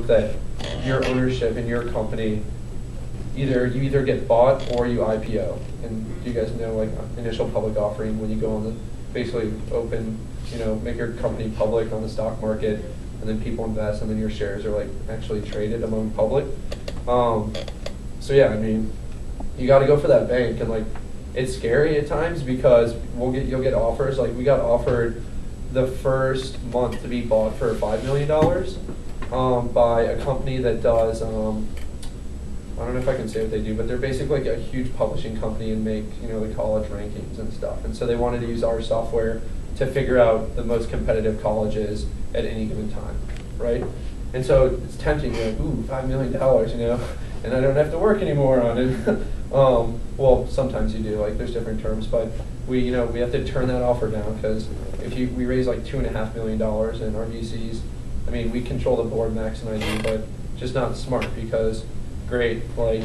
hope that your ownership in your company, you either get bought or you IPO. And do you guys know, like, initial public offering, when you go on the, basically open, make your company public on the stock market, and then people invest, and then your shares are like actually traded among public. So yeah, I mean, you got to go for that bank, and like, it's scary at times because you'll get offers. Like, we got offered the first month to be bought for $5 million by a company that does, I don't know if I can say what they do, but they're basically like a huge publishing company and make, the college rankings and stuff. And so they wanted to use our software to figure out the most competitive colleges at any given time, right? And so it's tempting, you're like, ooh, $5 million, and I don't have to work anymore on it. Well, sometimes you do, like, there's different terms, but we have to turn that offer down, because we raise like $2.5 million, and our VCs, I mean, we control the board, Max and I do, but just not smart, because great, like,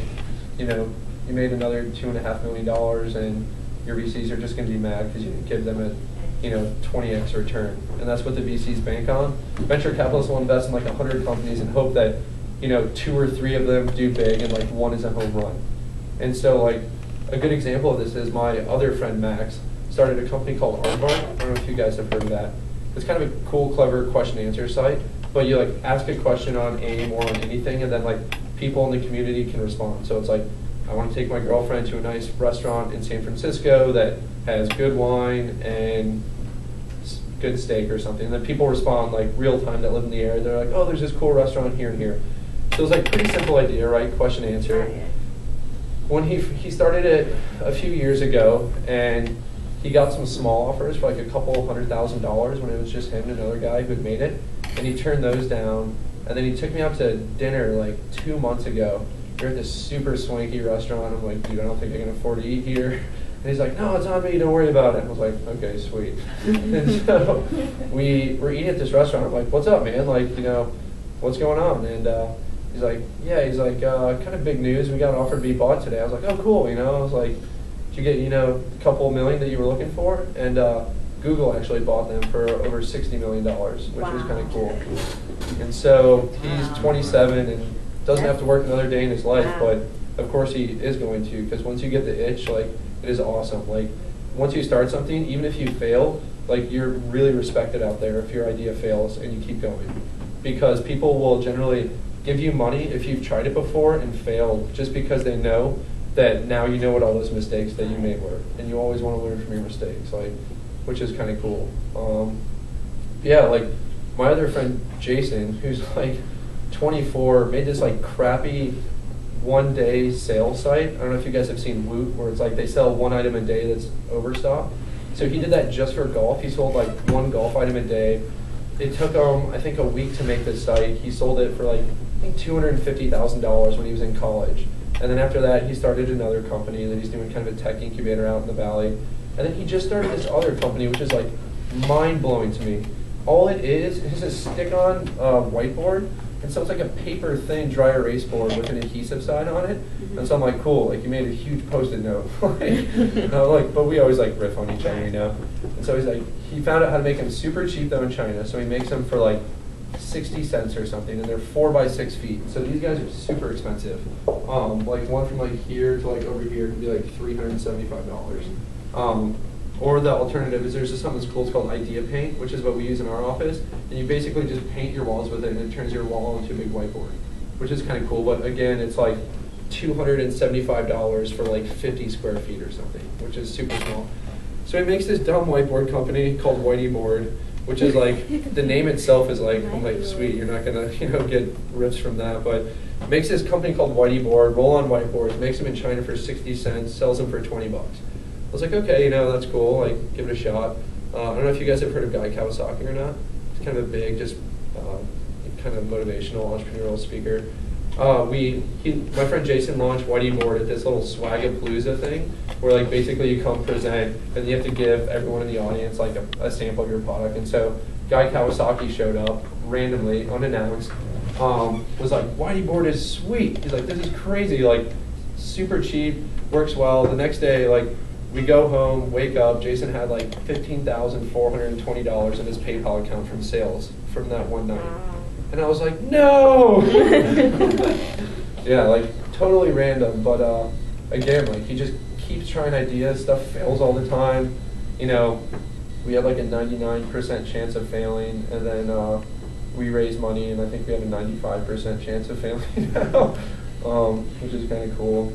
you made another $2.5 million, and your VCs are just going to be mad because you didn't give them a 20x return. And that's what the VCs bank on. Venture capitalists will invest in like 100 companies and hope that 2 or 3 of them do big and like 1 is a home run. And so, like, a good example of this is my other friend Max started a company called Aardvark. I don't know if you guys have heard of that. It's kind of a cool, clever question and answer site, but you like ask a question on AIM or on anything, and then like people in the community can respond. So it's like, I want to take my girlfriend to a nice restaurant in San Francisco that has good wine and good steak or something. And then people respond like real time that live in the area. They're like, oh, there's this cool restaurant here and here. So it's like pretty simple idea, right? Question answer. When he started it a few years ago, and he got some small offers for like a couple $100,000 when it was just him and another guy who had made it, and he turned those down. And then he took me out to dinner like 2 months ago. We were at this super swanky restaurant. I'm like, dude, I don't think I can afford to eat here. And he's like, no, it's on me, don't worry about it. I was like, okay, sweet. And so we're eating at this restaurant. I'm like, what's up, man? Like, what's going on? And he's like, kind of big news. We got offered to be bought today. I was like, oh, cool. I was like, did you get, a couple million that you were looking for? And Google actually bought them for over $60 million, which was kind of cool. And so he's 27 and doesn't have to work another day in his life, but of course he is going to, because once you get the itch, like, it is awesome. Like, once you start something, even if you fail, like, you're really respected out there if your idea fails and you keep going. Because people will generally give you money if you've tried it before and failed, just because they know that now you know what all those mistakes that you made were, and you always want to learn from your mistakes, like, which is kind of cool. Yeah, like, my other friend Jason, who's like 24, made this like crappy one-day sales site. I don't know if you guys have seen Woot, where it's like they sell one item a day that's overstock. So he did that just for golf. He sold like one golf item a day. It took him, I think, a week to make this site. He sold it for like, I think, $250,000 when he was in college. And then after that, he started another company that he's doing kind of a tech incubator out in the Valley. And then he just started this other company, which is like mind-blowing to me. All it is a stick-on whiteboard, and so it's like a paper-thin dry erase board with an adhesive side on it. And so I'm like, cool, like, you made a huge Post-it note. But we always like riff on each other, And so he's like, he found out how to make them super cheap though in China, so he makes them for like 60 cents or something, and they're 4 by 6 feet. So these guys are super expensive. Like one from like here to like over here can be like $375. Or the alternative is there's just something that's cool, it's called Idea Paint, which is what we use in our office. And you basically just paint your walls with it, and it turns your wall into a big whiteboard, which is kind of cool. But again, it's like $275 for like 50 square feet or something, which is super small. So he makes this dumb whiteboard company called Whitey Board, which is like, the name itself is like, I'm like, sweet, you're not gonna get rips from that. But makes this company called Whitey Board, roll-on whiteboards, makes them in China for 60 cents, sells them for 20 bucks. I was like, okay, that's cool, like, give it a shot. I don't know if you guys have heard of Guy Kawasaki or not. He's kind of a big, just kind of motivational, entrepreneurial speaker. My friend Jason launched Whitey Board at this little Swagapalooza thing, where like basically you come present, and you have to give everyone in the audience like a sample of your product. And so Guy Kawasaki showed up randomly, unannounced, was like, Whitey Board is sweet. He's like, this is crazy, like, super cheap, works well. The next day, like, we go home, wake up, Jason had like $15,420 in his PayPal account from sales from that one night. And I was like, no! Yeah, like totally random, but again, like he just keeps trying ideas, stuff fails all the time. You know, we had like a 99% chance of failing, and then we raised money, and I think we have a 95% chance of failing now, which is kind of cool.